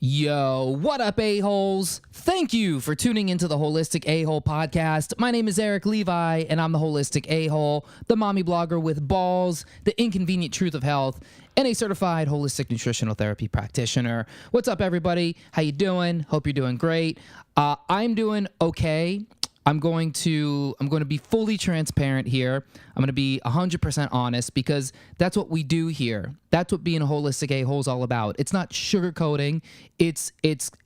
Yo, what up, a-holes? Thank you for tuning into the Holistic A-Hole podcast. My name is Erik Levi, and I'm the Holistic A-Hole, the mommy blogger with balls, the inconvenient truth of health, and a certified holistic nutritional therapy practitioner. What's up, everybody? How you doing? Hope you're doing great. I'm doing okay. I'm going to be fully transparent here. I'm going to be 100% honest because that's what we do here. That's what being a holistic a-hole is all about. It's not sugarcoating. It's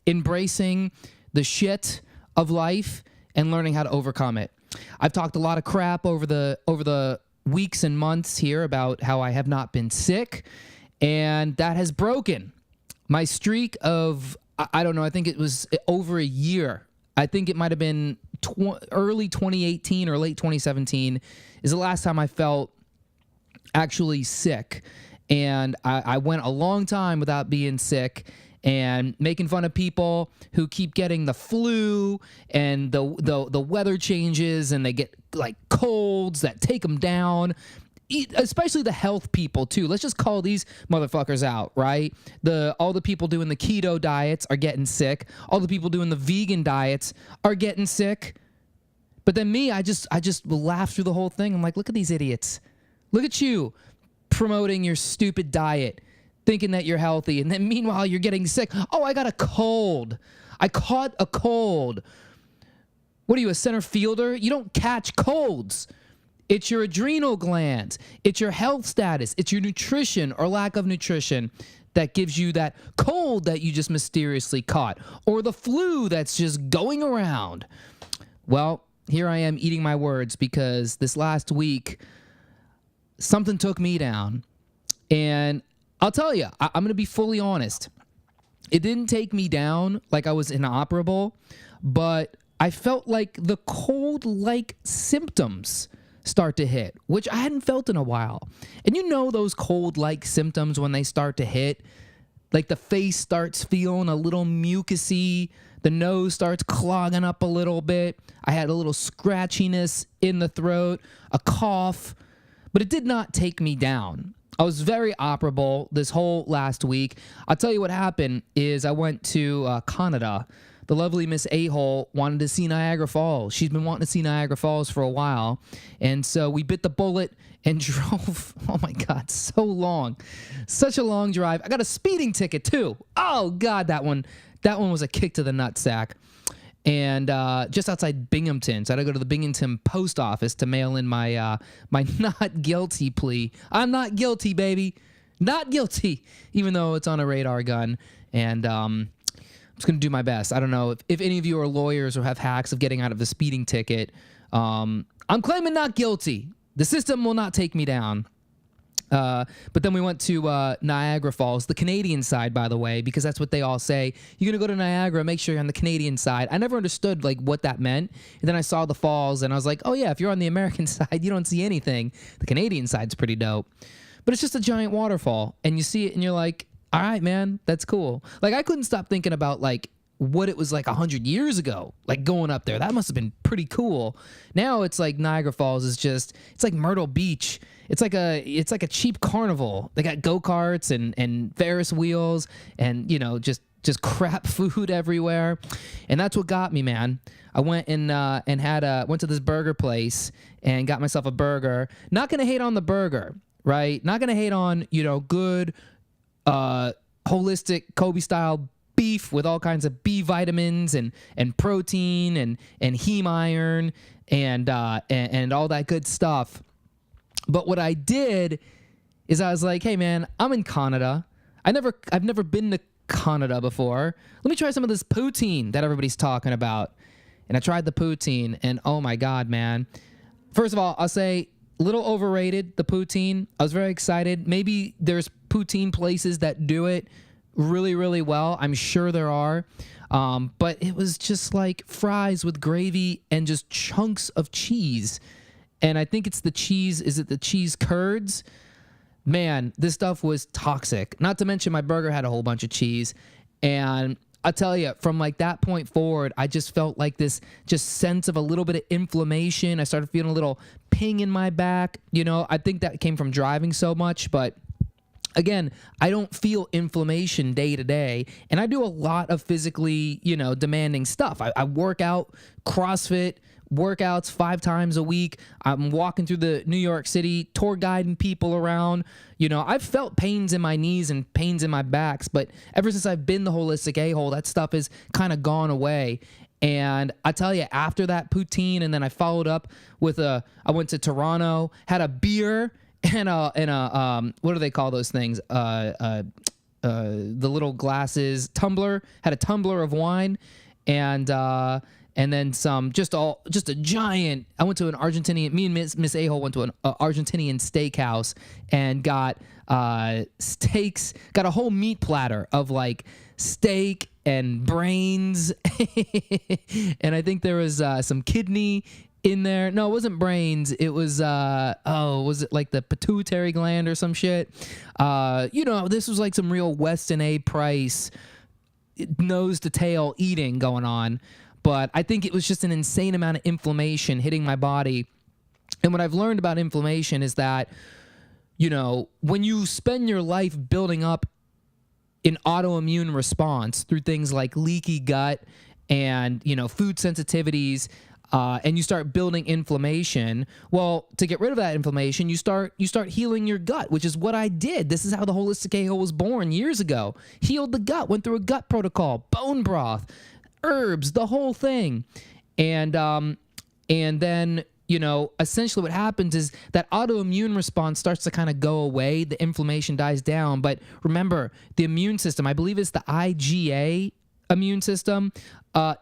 embracing the shit of life and learning how to overcome it. I've talked a lot of crap over the weeks and months here about how I have not been sick, and that has broken my streak of, I don't know, I think it was over a year. I think it might have been early 2018 or late 2017 is the last time I felt actually sick. And I went a long time without being sick and making fun of people who keep getting the flu and the weather changes and they get like colds that take them down. Especially the health people too. Let's just call these motherfuckers out, right? All the people doing the keto diets are getting sick. All the people doing the vegan diets are getting sick. But then me, I just laugh through the whole thing. I'm like, look at these idiots. Look at you promoting your stupid diet, thinking that you're healthy, and then meanwhile you're getting sick. Oh, I got a cold. I caught a cold. What are you, a center fielder? You don't catch colds. It's your adrenal glands. It's your health status. It's your nutrition or lack of nutrition that gives you that cold that you just mysteriously caught, or the flu that's just going around. Well, here I am eating my words because this last week, something took me down. And I'll tell you, I'm going to be fully honest. It didn't take me down like I was inoperable, but I felt like the cold-like symptoms start to hit, which I hadn't felt in a while. And you know those cold-like symptoms when they start to hit? Like the face starts feeling a little mucusy, the nose starts clogging up a little bit. I had a little scratchiness in the throat, a cough, but it did not take me down. I was very operable this whole last week. I'll tell you what happened is I went to Canada. The lovely Miss A-Hole wanted to see Niagara Falls. She's been wanting to see Niagara Falls for a while. And so we bit the bullet and drove, oh my God, so long. Such a long drive. I got a speeding ticket too. Oh God, that one was a kick to the nutsack. And just outside Binghamton. So I had to go to the Binghamton post office to mail in my not guilty plea. I'm not guilty, baby. Not guilty. Even though it's on a radar gun. And I'm just going to do my best. I don't know if any of you are lawyers or have hacks of getting out of the speeding ticket. I'm claiming not guilty. The system will not take me down. But then we went to Niagara Falls, the Canadian side, by the way, because that's what they all say. You're going to go to Niagara, make sure you're on the Canadian side. I never understood like what that meant. And then I saw the falls and I was like, oh yeah, if you're on the American side, you don't see anything. The Canadian side's pretty dope. But it's just a giant waterfall. And you see it and you're like, all right, man, that's cool. Like, I couldn't stop thinking about, like, what it was like 100 years ago, like, going up there. That must have been pretty cool. Now it's like Niagara Falls is just, it's like Myrtle Beach. It's like a cheap carnival. They got go-karts and Ferris wheels and, you know, just crap food everywhere. And that's what got me, man. I went and went to this burger place and got myself a burger. Not going to hate on the burger, right? Not going to hate on, you know, good, holistic Kobe style beef with all kinds of B vitamins and protein and heme iron and all that good stuff. But what I did is I was like, hey man, I'm in Canada. I've never been to Canada before. Let me try some of this poutine that everybody's talking about. And I tried the poutine and oh my God, man. First of all, I'll say little overrated, the poutine. I was very excited. Maybe there's poutine places that do it really, really well. I'm sure there are. But it was just like fries with gravy and just chunks of cheese. And I think it's the cheese. Is it the cheese curds? Man, this stuff was toxic. Not to mention my burger had a whole bunch of cheese. And I'll tell you, from like that point forward, I just felt like this just sense of a little bit of inflammation. I started feeling a little ping in my back. You know, I think that came from driving so much, but again, I don't feel inflammation day to day, and I do a lot of physically, demanding stuff. I work out, CrossFit, workouts 5 times a week. I'm walking through the New York City, tour guiding people around. I've felt pains in my knees and pains in my backs, but ever since I've been the holistic a-hole, that stuff has kind of gone away. And I tell you, after that poutine, and then I followed up with I went to Toronto, had a beer and a what do they call those things? The little glasses, tumbler, had a tumbler of wine, and then some, just a giant. I went to an Argentinian. Me and Miss A-hole went to an Argentinian steakhouse and got steaks. Got a whole meat platter of like steak and brains, and I think there was some kidney in there. No, it wasn't brains. It was was it like the pituitary gland or some shit? This was like some real Weston A. Price nose to tail eating going on. But I think it was just an insane amount of inflammation hitting my body. And what I've learned about inflammation is that, when you spend your life building up an autoimmune response through things like leaky gut and, food sensitivities, and you start building inflammation, well, to get rid of that inflammation, you start healing your gut, which is what I did. This is how the holistic a-hole was born years ago. Healed the gut, went through a gut protocol, bone broth, herbs, the whole thing. And then, essentially what happens is that autoimmune response starts to kind of go away. The inflammation dies down. But remember, the immune system, I believe it's the IgA immune system.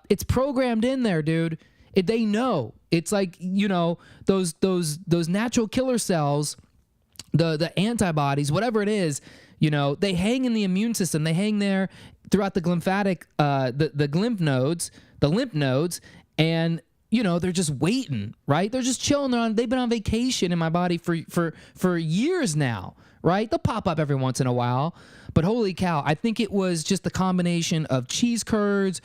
It's programmed in there, dude. They know. It's like, those natural killer cells, the antibodies, whatever it is, they hang in the immune system. They hang there throughout the lymphatic, the lymph nodes, and they're just waiting, right? They're just chilling. They've been on vacation in my body for years now, right? They'll pop up every once in a while, but holy cow, I think it was just the combination of cheese curds,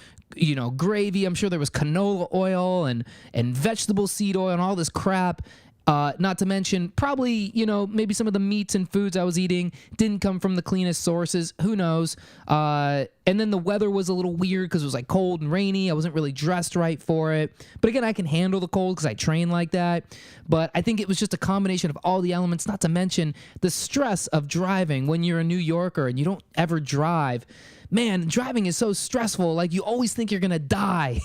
gravy. I'm sure there was canola oil and vegetable seed oil and all this crap. Not to mention probably, maybe some of the meats and foods I was eating didn't come from the cleanest sources. Who knows? And then the weather was a little weird because it was like cold and rainy. I wasn't really dressed right for it. But again, I can handle the cold because I train like that. But I think it was just a combination of all the elements, not to mention the stress of driving when you're a New Yorker and you don't ever drive. Man, driving is so stressful. Like, you always think you're going to die.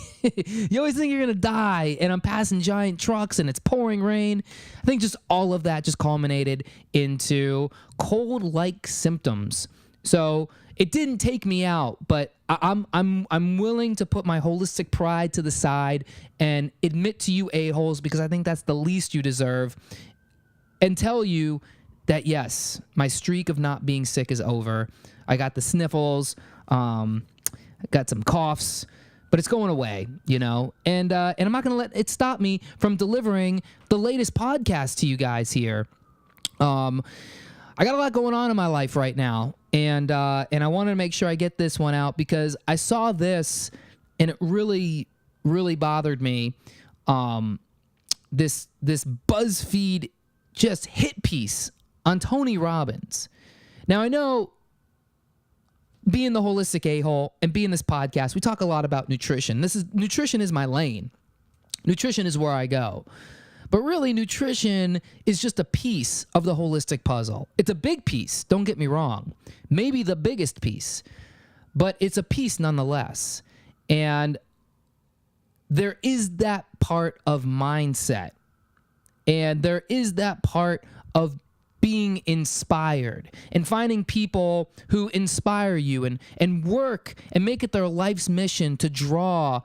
You always think you're going to die. And I'm passing giant trucks and it's pouring rain. I think just all of that just culminated into cold-like symptoms. So it didn't take me out, but I'm willing to put my holistic pride to the side and admit to you a-holes, because I think that's the least you deserve, and tell you that, yes, my streak of not being sick is over. I got the sniffles. I got some coughs, but it's going away, and I'm not going to let it stop me from delivering the latest podcast to you guys here. I got a lot going on in my life right now, and I wanted to make sure I get this one out because I saw this and it really, really bothered me. This Buzzfeed just hit piece on Tony Robbins. Now, I know, being the holistic a-hole and being this podcast, we talk a lot about nutrition. Nutrition is my lane. Nutrition is where I go. But really, nutrition is just a piece of the holistic puzzle. It's a big piece, don't get me wrong. Maybe the biggest piece, but it's a piece nonetheless. And there is that part of mindset. And there is that part of being inspired and finding people who inspire you and work and make it their life's mission to draw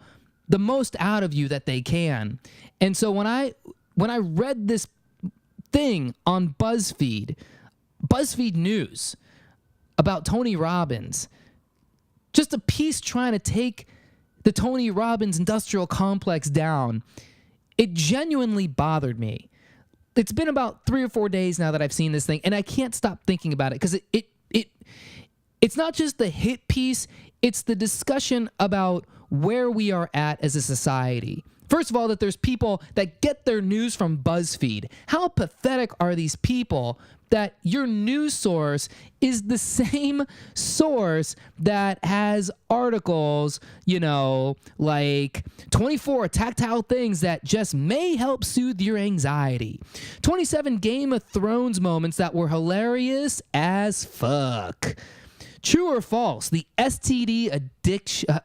the most out of you that they can. And so when I read this thing on Buzzfeed News about Tony Robbins, just a piece trying to take the Tony Robbins industrial complex down, it genuinely bothered me. It's been about 3 or 4 days now that I've seen this thing, and I can't stop thinking about it because it's not just the hit piece, it's the discussion about where we are at as a society. First of all, that there's people that get their news from Buzzfeed. How pathetic are these people that your news source is the same source that has articles, like 24 tactile things that just may help soothe your anxiety. 27 Game of Thrones moments that were hilarious as fuck. True or false, the STD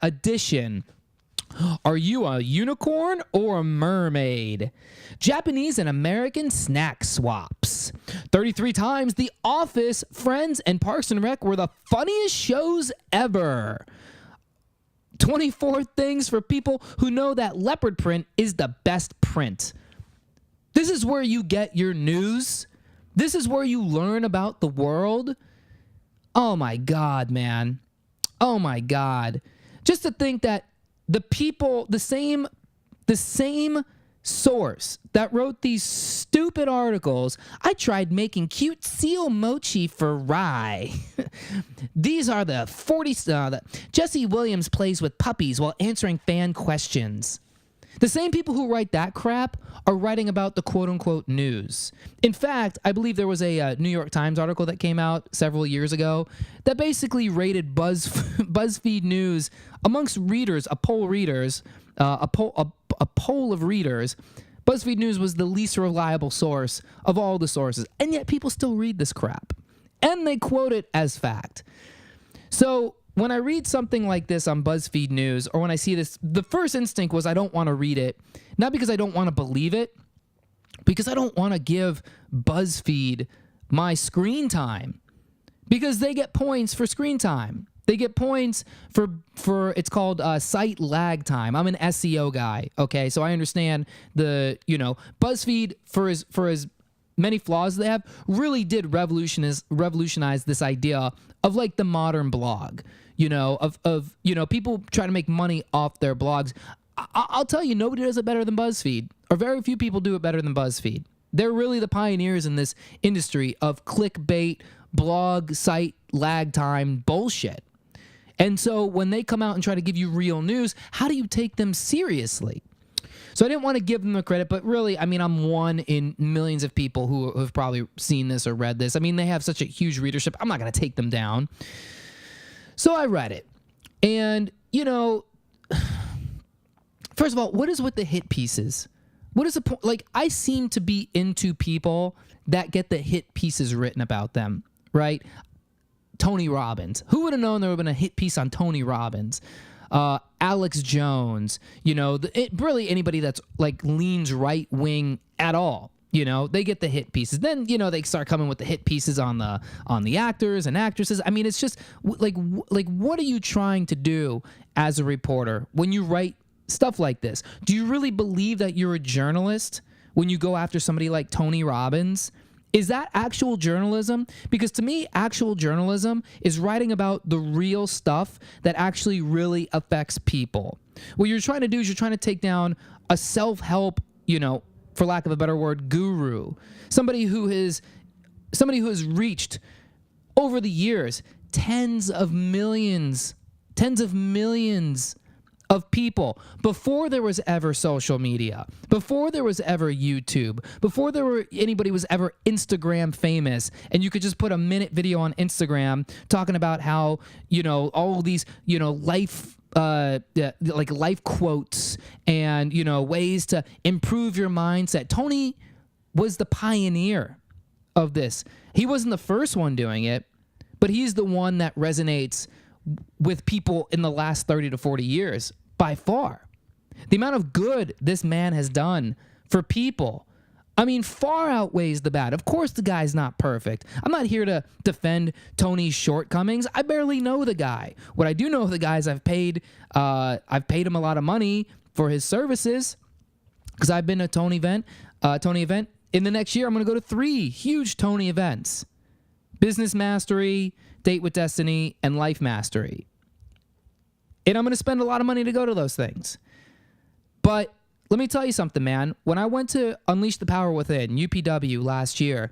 edition. Are you a unicorn or a mermaid? Japanese and American snack swaps. 33 times The Office, Friends, and Parks and Rec were the funniest shows ever. 24 things for people who know that leopard print is the best print. This is where you get your news. This is where you learn about the world. Oh my God, man. Oh my God. Just to think that the people, the same source that wrote these stupid articles, I tried making cute seal mochi for rye. These are the 40, Jesse Williams plays with puppies while answering fan questions. The same people who write that crap are writing about the quote-unquote news. In fact, I believe there was a New York Times article that came out several years ago that basically rated BuzzFeed News amongst readers, a poll of readers. BuzzFeed News was the least reliable source of all the sources, and yet people still read this crap, and they quote it as fact. So when I read something like this on BuzzFeed News, or when I see this, the first instinct was I don't want to read it, not because I don't want to believe it, because I don't want to give BuzzFeed my screen time, because they get points for screen time. They get points for it's called site lag time. I'm an SEO guy, okay? So I understand BuzzFeed, for as many flaws they have, really did revolutionize this idea of like the modern blog. People try to make money off their blogs. I'll tell you, nobody does it better than BuzzFeed, or very few people do it better than BuzzFeed. They're really the pioneers in this industry of clickbait, blog, site, lag time bullshit. And so when they come out and try to give you real news, how do you take them seriously? So I didn't want to give them the credit, but really, I'm one in millions of people who have probably seen this or read this. They have such a huge readership. I'm not going to take them down. So I read it. And, first of all, what is with the hit pieces? What is the point? Like, I seem to be into people that get the hit pieces written about them, right? Tony Robbins. Who would have known there would have been a hit piece on Tony Robbins? Alex Jones. Really anybody that's like leans right wing at all. They get the hit pieces. Then they start coming with the hit pieces on the actors and actresses. It's just like what are you trying to do as a reporter when you write stuff like this? Do you really believe that you're a journalist when you go after somebody like Tony Robbins? Is that actual journalism? Because to me, actual journalism is writing about the real stuff that actually really affects people. What you're trying to do is you're trying to take down a self-help, for lack of a better word, guru. Somebody who has reached over the years tens of millions of people before there was ever social media, before there was ever YouTube, before anybody was ever Instagram famous, and you could just put a minute video on Instagram talking about how all these life life quotes and ways to improve your mindset. Tony was the pioneer of this. He wasn't the first one doing it, but he's the one that resonates with people in the last 30 to 40 years by far. The amount of good this man has done for people, far outweighs the bad. Of course the guy's not perfect. I'm not here to defend Tony's shortcomings. I barely know the guy. What I do know of the guy is I've paid him a lot of money for his services because I've been to a Tony event. In the next year, I'm going to go to 3 huge Tony events: Business Mastery, Date with Destiny, and Life Mastery. And I'm going to spend a lot of money to go to those things. But let me tell you something, man. When I went to Unleash the Power Within, UPW, last year,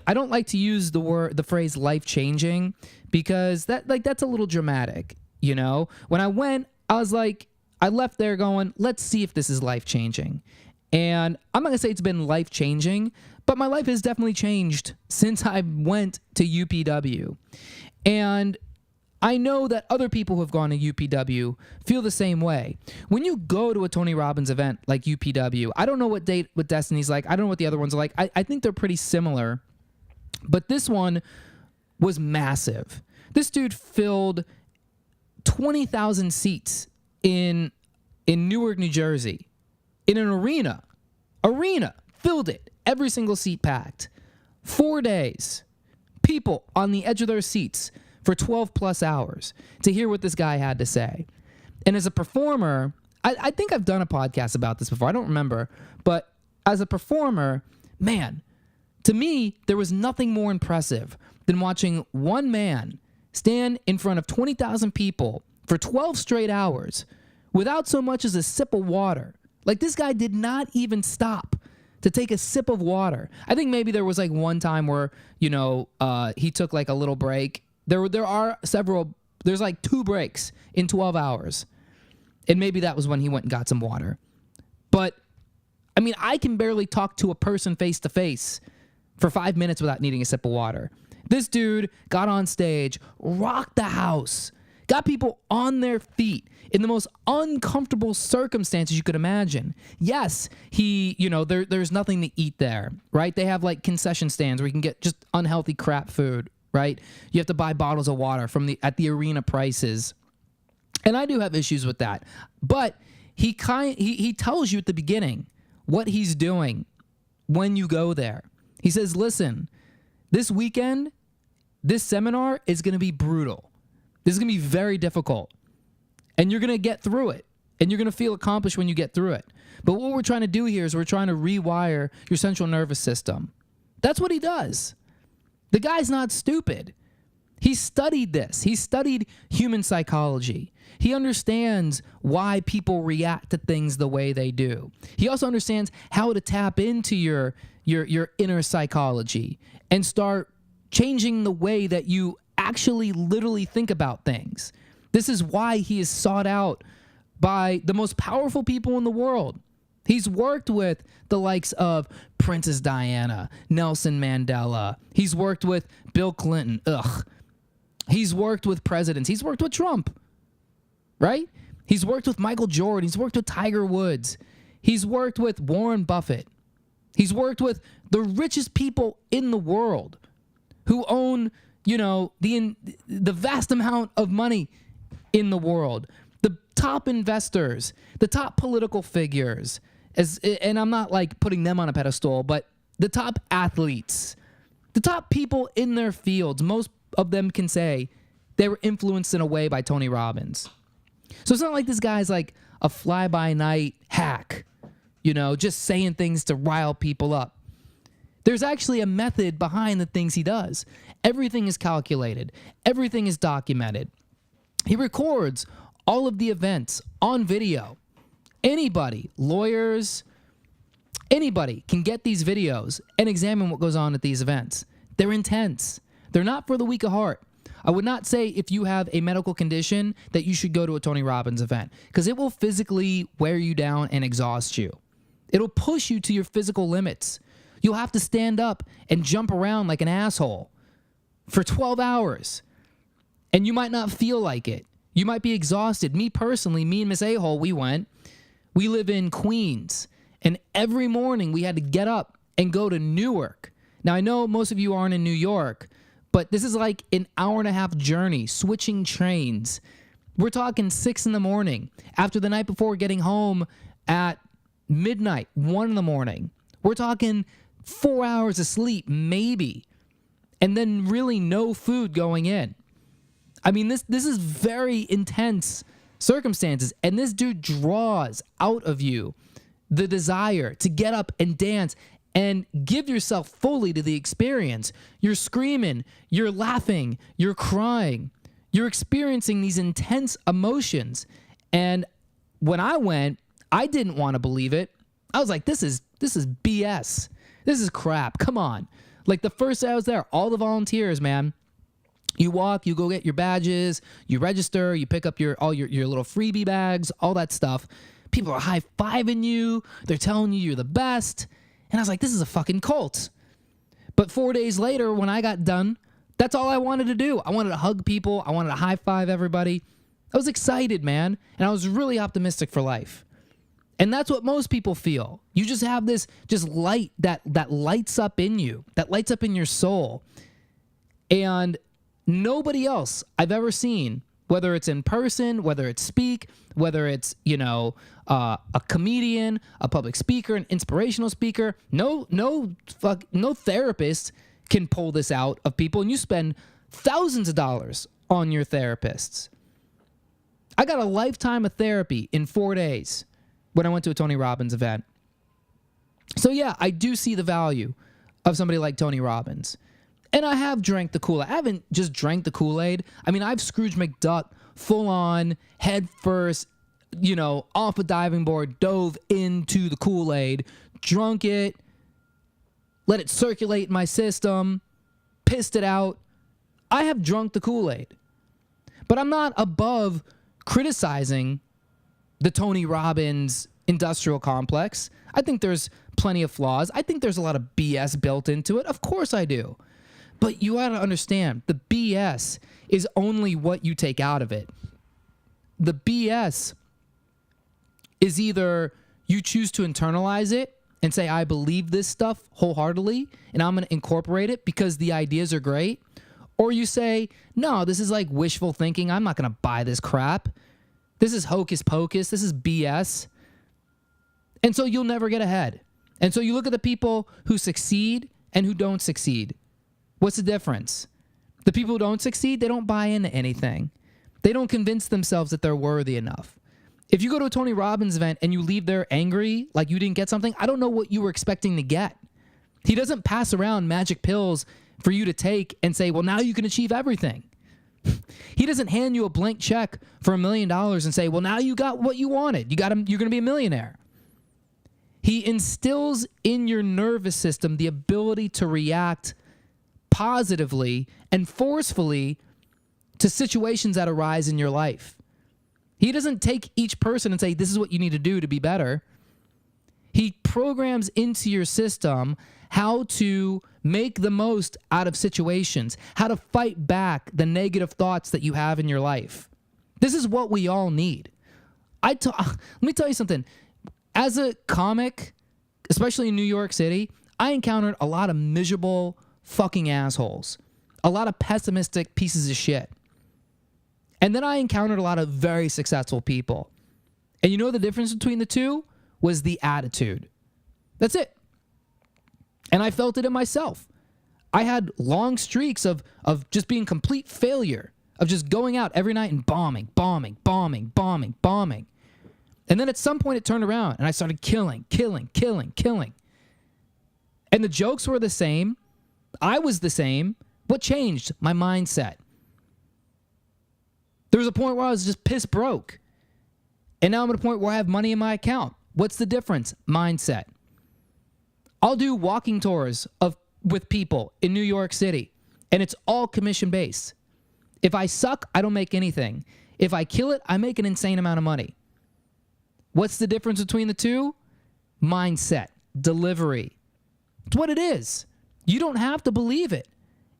I don't like to use the phrase life-changing because that's a little dramatic, When I went, I was like, I left there going, let's see if this is life-changing. And I'm not going to say it's been life-changing, but my life has definitely changed since I went to UPW. And I know that other people who have gone to UPW feel the same way. When you go to a Tony Robbins event like UPW, I don't know what Destiny's like. I don't know what the other ones are like. I think they're pretty similar. But this one was massive. This dude filled 20,000 seats in Newark, New Jersey, in an arena, filled it, every single seat packed. 4 days, people on the edge of their seats for 12 plus hours to hear what this guy had to say. And as a performer, I think I've done a podcast about this before. I don't remember. But as a performer, man, to me, there was nothing more impressive than watching one man stand in front of 20,000 people for 12 straight hours without so much as a sip of water. Like, this guy did not even stop to take a sip of water. I think maybe there was like one time where, he took like a little break. There are several, there's like 2 breaks in 12 hours. And maybe that was when he went and got some water. But, I mean, I can barely talk to a person face to face for 5 minutes without needing a sip of water. This dude got on stage, rocked the house, got people on their feet in the most uncomfortable circumstances you could imagine. Yes, there's nothing to eat there, right? They have like concession stands where you can get just unhealthy crap food, right? You have to buy bottles of water at the arena prices. And I do have issues with that. But he tells you at the beginning what he's doing when you go there. He says, listen, this weekend, this seminar is going to be brutal. This is going to be very difficult. And you're going to get through it. And you're going to feel accomplished when you get through it. But what we're trying to do here is we're trying to rewire your central nervous system. That's what he does. The guy's not stupid. He studied this. He studied human psychology. He understands why people react to things the way they do. He also understands how to tap into your inner psychology and start changing the way that you actually literally think about things. This is why he is sought out by the most powerful people in the world. He's worked with the likes of Princess Diana, Nelson Mandela. He's worked with Bill Clinton. He's worked with presidents. He's worked with Trump, right? He's worked with Michael Jordan. He's worked with Tiger Woods. He's worked with Warren Buffett. He's worked with the richest people in the world who own, the vast amount of money in the world. The top investors, the top political figures, and I'm not like putting them on a pedestal, but the top athletes, the top people in their fields, most of them can say they were influenced in a way by Tony Robbins. So it's not like this guy's like a fly-by-night hack, just saying things to rile people up. There's actually a method behind the things he does. Everything is calculated. Everything is documented. He records all of the events on video. Anybody, lawyers, anybody can get these videos and examine what goes on at these events. They're intense. They're not for the weak of heart. I would not say if you have a medical condition that you should go to a Tony Robbins event because it will physically wear you down and exhaust you. It'll push you to your physical limits. You'll have to stand up and jump around like an asshole for 12 hours. And you might not feel like it. You might be exhausted. Me personally, me and Miss A-Hole, we went. We live in Queens. And every morning we had to get up and go to Newark. Now, I know most of you aren't in New York, but this is like an hour-and-a-half journey, switching trains. We're talking 6 in the morning. After the night before getting home at midnight, 1 in the morning. We're talking 4 hours of sleep, maybe. And then really no food going in. I mean, this is very intense circumstances. And this dude draws out of you the desire to get up and dance and give yourself fully to the experience. You're screaming, you're laughing, you're crying. You're experiencing these intense emotions. And when I went, I didn't want to believe it. I was like, this is BS. This is crap. Come on. Like the first day I was there, all the volunteers, man, You walk, you go get your badges, you register, you pick up all your little freebie bags, all that stuff. People are high-fiving you. They're telling you you're the best. And I was like, this is a fucking cult. But 4 days later, when I got done, that's all I wanted to do. I wanted to hug people. I wanted to high-five everybody. I was excited, man. And I was really optimistic for life. And that's what most people feel. You just have this just light that lights up in you, that lights up in your soul. And nobody else I've ever seen, whether it's in person, whether it's speak, whether it's, a comedian, a public speaker, an inspirational speaker, no therapist can pull this out of people, and you spend thousands of dollars on your therapists. I got a lifetime of therapy in 4 days when I went to a Tony Robbins event. So yeah, I do see the value of somebody like Tony Robbins. And I have drank the Kool-Aid. I haven't just drank the Kool-Aid. I mean, I've Scrooge McDuck full on, head first, off a diving board, dove into the Kool-Aid, drunk it, let it circulate in my system, pissed it out. I have drunk the Kool-Aid. But I'm not above criticizing the Tony Robbins industrial complex. I think there's plenty of flaws. I think there's a lot of BS built into it. Of course I do. But you got to understand, the BS is only what you take out of it. The BS is either you choose to internalize it and say, I believe this stuff wholeheartedly, and I'm going to incorporate it because the ideas are great. Or you say, no, this is like wishful thinking. I'm not going to buy this crap. This is hocus pocus. This is BS. And so you'll never get ahead. And so you look at the people who succeed and who don't succeed. What's the difference? The people who don't succeed, they don't buy into anything. They don't convince themselves that they're worthy enough. If you go to a Tony Robbins event and you leave there angry, like you didn't get something, I don't know what you were expecting to get. He doesn't pass around magic pills for you to take and say, well, now you can achieve everything. He doesn't hand you a blank check for $1 million and say, well, now you got what you wanted. You're going to be a millionaire. He instills in your nervous system the ability to react positively and forcefully to situations that arise in your life. He doesn't take each person and say, this is what you need to do to be better. He programs into your system how to make the most out of situations, how to fight back the negative thoughts that you have in your life. This is what we all need. Let me tell you something. As a comic, especially in New York City, I encountered a lot of miserable fucking assholes, a lot of pessimistic pieces of shit. And then I encountered a lot of very successful people. And you know the difference between the two was the attitude. That's it. And I felt it in myself. I had long streaks of just being complete failure, of just going out every night and bombing. And then at some point it turned around and I started killing. And the jokes were the same. I was the same. What changed? My mindset. There was a point where I was just piss broke. And now I'm at a point where I have money in my account. What's the difference? Mindset. I'll do walking tours with people in New York City, and it's all commission-based. If I suck, I don't make anything. If I kill it, I make an insane amount of money. What's the difference between the two? Mindset. Delivery. It's what it is. You don't have to believe it.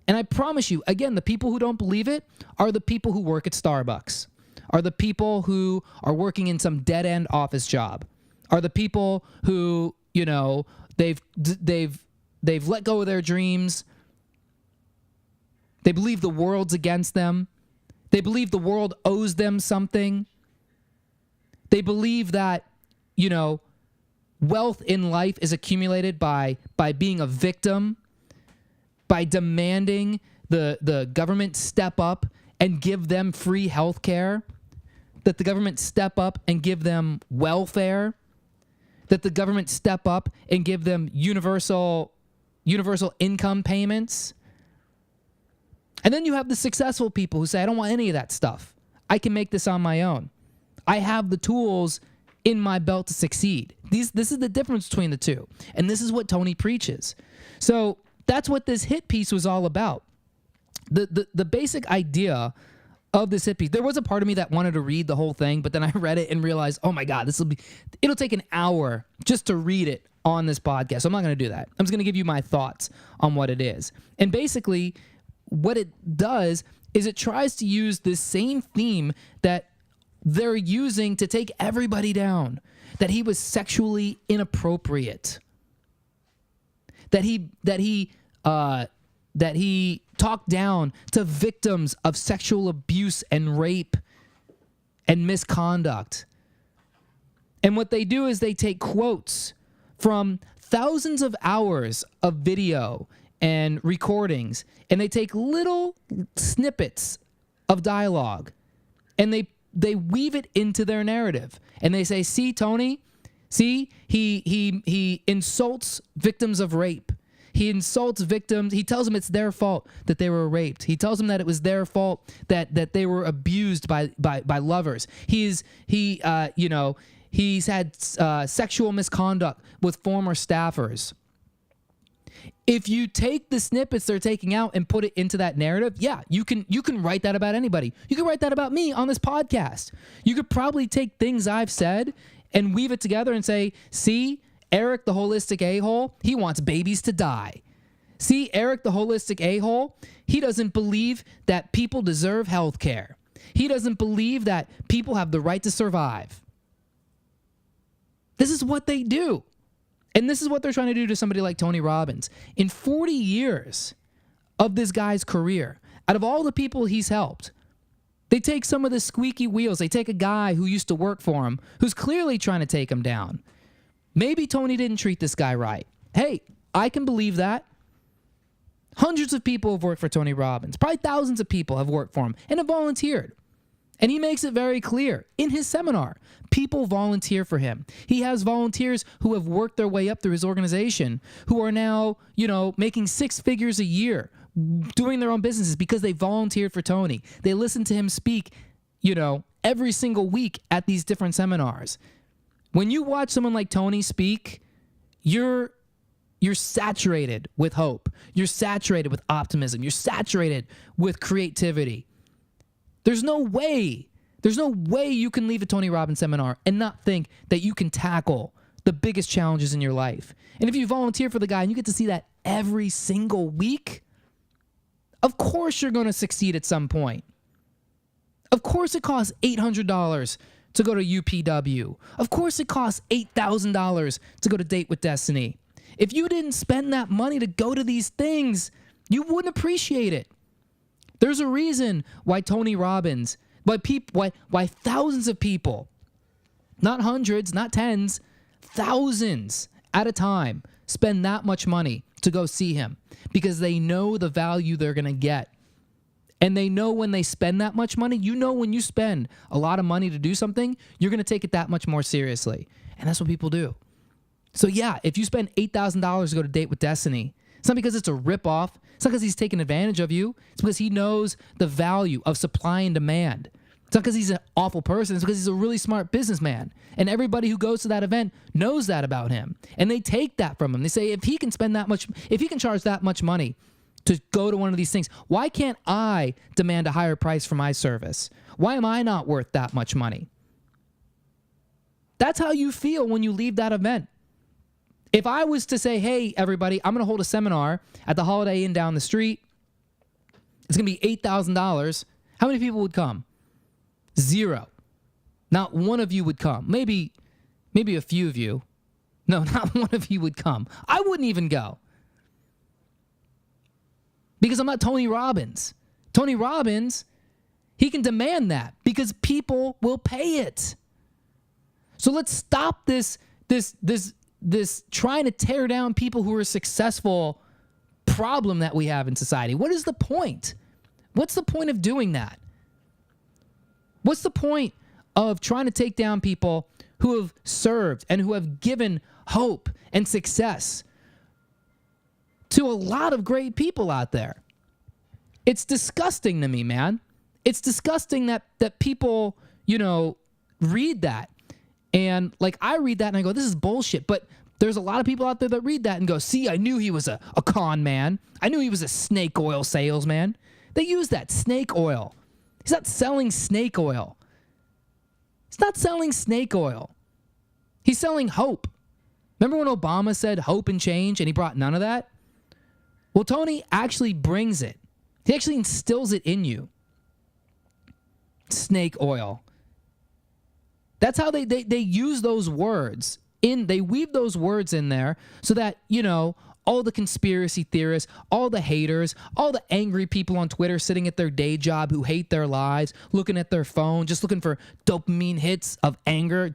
And I promise you, again, the people who don't believe it are the people who work at Starbucks, are the people who are working in some dead-end office job, are the people who, they've let go of their dreams. They believe the world's against them. They believe the world owes them something. They believe that, wealth in life is accumulated by being a victim, by demanding the government step up and give them free health care, that the government step up and give them welfare, that the government step up and give them universal income payments. And then you have the successful people who say, I don't want any of that stuff. I can make this on my own. I have the tools in my belt to succeed. This is the difference between the two. And this is what Tony preaches. So that's what this hit piece was all about. the basic idea of this hit piece, there was a part of me that wanted to read the whole thing, but then I read it and realized, oh my God, it'll take an hour just to read it on this podcast. So I'm not going to do that. I'm just going to give you my thoughts on what it is. And basically, what it does is it tries to use this same theme that they're using to take everybody down, that he was sexually inappropriate, that he talked down to victims of sexual abuse and rape and misconduct. And what they do is they take quotes from thousands of hours of video and recordings, and they take little snippets of dialogue, and they weave it into their narrative. And they say, see, Tony, see, he insults victims of rape. He insults victims. He tells them it's their fault that they were raped. He tells them that it was their fault that they were abused by lovers. He's had sexual misconduct with former staffers. If you take the snippets they're taking out and put it into that narrative, yeah, you can write that about anybody. You can write that about me on this podcast. You could probably take things I've said and weave it together and say, see, Erik, the holistic a-hole, he wants babies to die. See, Erik, the holistic a-hole, he doesn't believe that people deserve health care. He doesn't believe that people have the right to survive. This is what they do. And this is what they're trying to do to somebody like Tony Robbins. In 40 years of this guy's career, out of all the people he's helped, they take some of the squeaky wheels. They take a guy who used to work for him, who's clearly trying to take him down. Maybe Tony didn't treat this guy right. Hey, I can believe that. Hundreds of people have worked for Tony Robbins. Probably thousands of people have worked for him and have volunteered. And he makes it very clear in his seminar, people volunteer for him. He has volunteers who have worked their way up through his organization who are now, making 6 figures a year doing their own businesses because they volunteered for Tony. They listen to him speak, every single week at these different seminars. When you watch someone like Tony speak, you're saturated with hope. You're saturated with optimism. You're saturated with creativity. There's no way you can leave a Tony Robbins seminar and not think that you can tackle the biggest challenges in your life. And if you volunteer for the guy and you get to see that every single week, of course you're going to succeed at some point. Of course it costs $800 to go to UPW. Of course it costs $8,000 to go to Date with Destiny. If you didn't spend that money to go to these things, you wouldn't appreciate it. There's a reason why Tony Robbins, why thousands of people, not hundreds, not tens, thousands at a time spend that much money to go see him because they know the value they're going to get. And they know when they spend that much money, when you spend a lot of money to do something, you're going to take it that much more seriously. And that's what people do. So yeah, if you spend $8,000 to go to Date with Destiny, it's not because it's a ripoff. It's not because he's taking advantage of you. It's because he knows the value of supply and demand. It's not because he's an awful person. It's because he's a really smart businessman. And everybody who goes to that event knows that about him. And they take that from him. They say, if he can charge that much money to go to one of these things, why can't I demand a higher price for my service? Why am I not worth that much money? That's how you feel when you leave that event. If I was to say, hey, everybody, I'm going to hold a seminar at the Holiday Inn down the street, it's going to be $8,000, how many people would come? 0. Not one of you would come. Maybe a few of you. No, not one of you would come. I wouldn't even go. Because I'm not Tony Robbins. Tony Robbins, he can demand that because people will pay it. So let's stop this trying to tear down people who are successful problem that we have in society. What is the point? What's the point of doing that? What's the point of trying to take down people who have served and who have given hope and success to a lot of great people out there? It's disgusting to me, man. It's disgusting that people, read that. And I read that and I go, this is bullshit. But there's a lot of people out there that read that and go, see, I knew he was a con man. I knew he was a snake oil salesman. They use that snake oil. He's not selling snake oil. He's not selling snake oil. He's selling hope. Remember when Obama said hope and change and he brought none of that? Well, Tony actually brings it. He actually instills it in you. Snake oil. That's how they use those words. They weave those words in there so that, all the conspiracy theorists, all the haters, all the angry people on Twitter sitting at their day job who hate their lives, looking at their phone, just looking for dopamine hits of anger,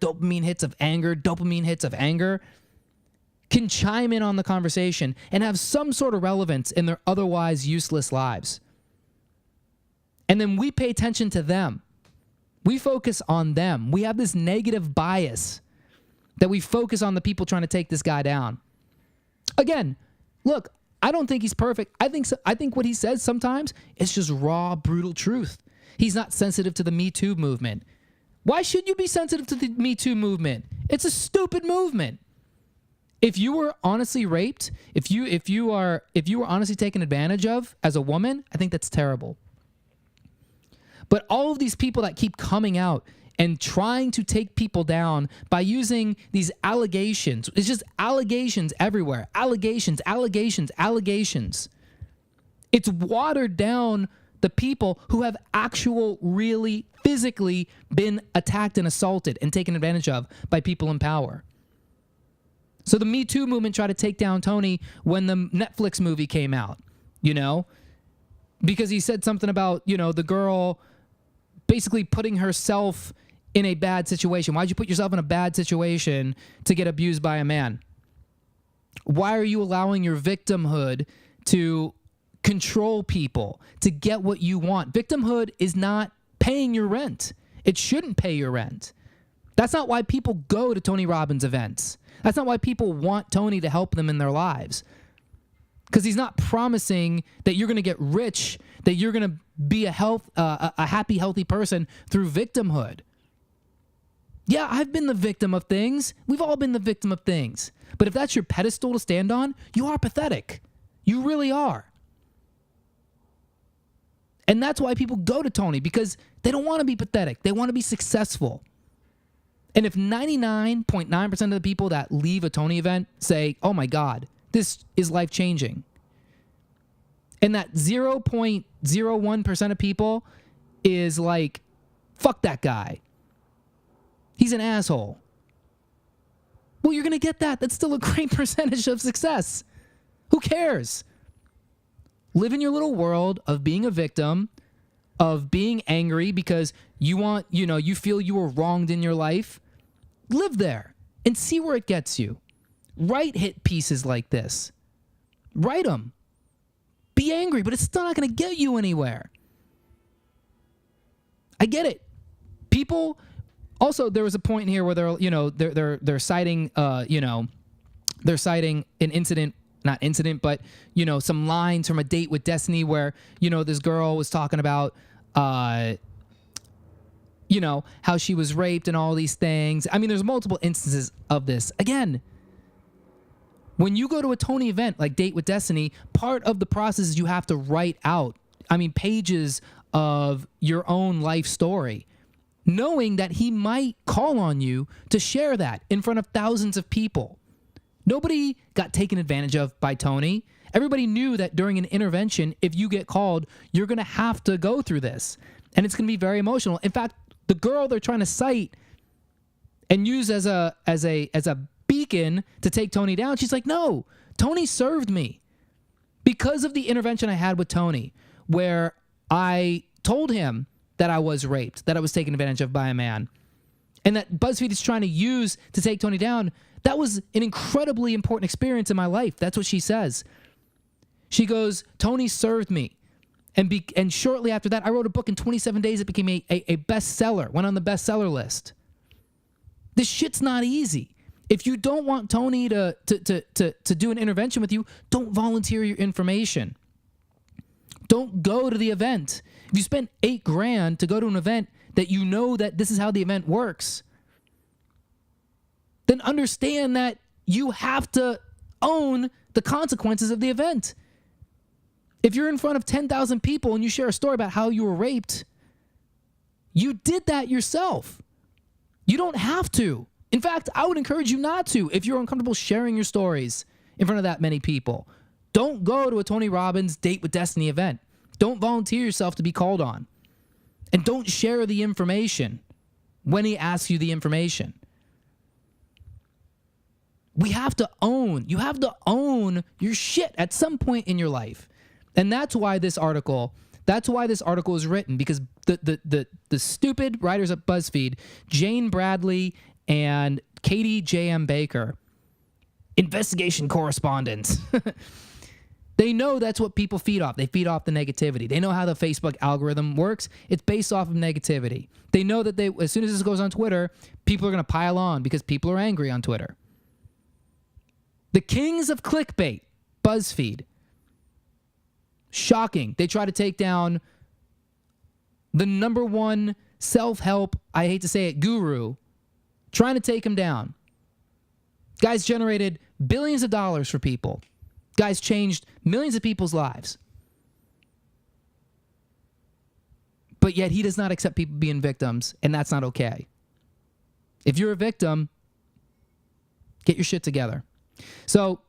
can chime in on the conversation and have some sort of relevance in their otherwise useless lives. And then we pay attention to them. We focus on them. We have this negative bias that we focus on the people trying to take this guy down. Again, look, I don't think he's perfect. I think what he says sometimes is just raw, brutal truth. He's not sensitive to the Me Too movement. Why should you be sensitive to the Me Too movement? It's a stupid movement. If you were honestly raped, if you were honestly taken advantage of as a woman, I think that's terrible. But all of these people that keep coming out and trying to take people down by using these allegations, it's just allegations everywhere. Allegations. It's watered down the people who have really physically been attacked and assaulted and taken advantage of by people in power. So the Me Too movement tried to take down Tony when the Netflix movie came out, because he said something about, the girl basically putting herself in a bad situation. Why'd you put yourself in a bad situation to get abused by a man? Why are you allowing your victimhood to control people, to get what you want? Victimhood is not paying your rent. It shouldn't pay your rent. That's not why people go to Tony Robbins events. That's not why people want Tony to help them in their lives. Because he's not promising that you're going to get rich, that you're going to be a happy, healthy person through victimhood. Yeah, I've been the victim of things. We've all been the victim of things. But if that's your pedestal to stand on, you are pathetic. You really are. And that's why people go to Tony, because they don't want to be pathetic. They want to be successful. And if 99.9% of the people that leave a Tony event say, oh my God, this is life-changing, and that 0.01% of people is like, fuck that guy, he's an asshole, well, you're going to get that. That's still a great percentage of success. Who cares? Live in your little world of being a victim, of being angry because you feel you were wronged in your life. Live there and see where it gets you. Write hit pieces like this. Write them. Be angry, but it's still not going to get you anywhere. I get it. People. Also, there was a point here where they're citing they're citing an incident. Not incident, but, some lines from A Date with Destiny where, this girl was talking about, how she was raped and all these things. I mean, there's multiple instances of this. Again, when you go to a Tony event like Date with Destiny, part of the process is you have to write out, pages of your own life story, knowing that he might call on you to share that in front of thousands of people. Nobody got taken advantage of by Tony. Everybody knew that during an intervention, if you get called, you're going to have to go through this. And it's going to be very emotional. In fact, the girl they're trying to cite and use as a beacon to take Tony down, she's like, no, Tony served me. Because of the intervention I had with Tony, where I told him that I was raped, that I was taken advantage of by a man, and that BuzzFeed is trying to use to take Tony down, that was an incredibly important experience in my life. That's what she says. She goes, Tony served me. And shortly after that, I wrote a book in 27 days. It became a bestseller, went on the bestseller list. This shit's not easy. If you don't want Tony to do an intervention with you, don't volunteer your information. Don't go to the event. If you spend $8,000 to go to an event that you know that this is how the event works, then understand that you have to own the consequences of the event. If you're in front of 10,000 people and you share a story about how you were raped, you did that yourself. You don't have to. In fact, I would encourage you not to if you're uncomfortable sharing your stories in front of that many people. Don't go to a Tony Robbins Date with Destiny event. Don't volunteer yourself to be called on. And don't share the information when he asks you the information. You have to own your shit at some point in your life. And that's why this article is written, because the stupid writers at Buzzfeed, Jane Bradley and Katie J.M. Baker, investigation correspondents, they know that's what people feed off. They feed off the negativity. They know how the Facebook algorithm works. It's based off of negativity. They know that as soon as this goes on Twitter, people are going to pile on because people are angry on Twitter. The kings of clickbait, Buzzfeed. Shocking. They try to take down the number one self-help, I hate to say it, guru, trying to take him down. Guys generated billions of dollars for people. Guys changed millions of people's lives. But yet he does not accept people being victims, and that's not okay. If you're a victim, get your shit together. So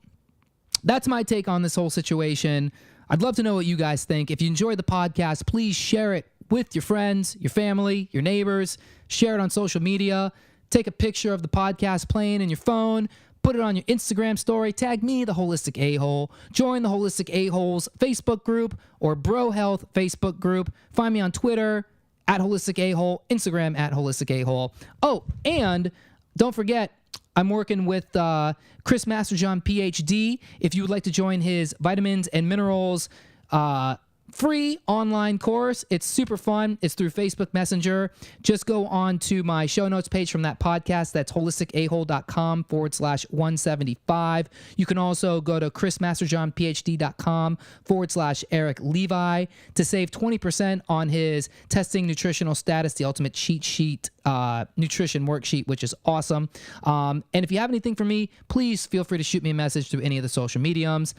that's my take on this whole situation. I'd love to know what you guys think. If you enjoyed the podcast, please share it with your friends, your family, your neighbors. Share it on social media. Take a picture of the podcast playing in your phone. Put it on your Instagram story. Tag me, the Holistic A-Hole. Join the Holistic A-Holes Facebook group or Bro Health Facebook group. Find me on Twitter at Holistic A-Hole, Instagram at Holistic A-Hole. Oh, and don't forget, I'm working with Chris Masterjohn, PhD. If you would like to join his vitamins and minerals free online course, it's super fun. It's through Facebook Messenger. Just go on to my show notes page from that podcast. That's holisticahole.com/175. You can also go to chrismasterjohnphd.com/Erik Levi to save 20% on his testing nutritional status, the ultimate cheat sheet nutrition worksheet, which is awesome. And if you have anything for me, please feel free to shoot me a message through any of the social mediums.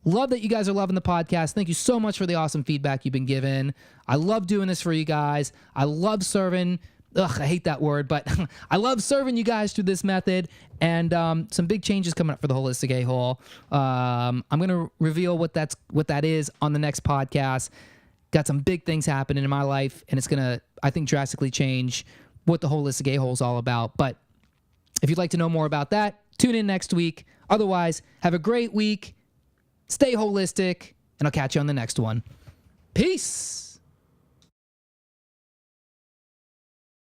Love that you guys are loving the podcast. Thank you so much for the awesome feedback you've been given. I love doing this for you guys. I love serving. I hate that word, but I love serving you guys through this method. And some big changes coming up for the Holistic A-Hole. I'm going to reveal what that is on the next podcast. Got some big things happening in my life, and it's going to, I think, drastically change what the Holistic A-Hole is all about. But if you'd like to know more about that, tune in next week. Otherwise, have a great week. Stay holistic, and I'll catch you on the next one. Peace.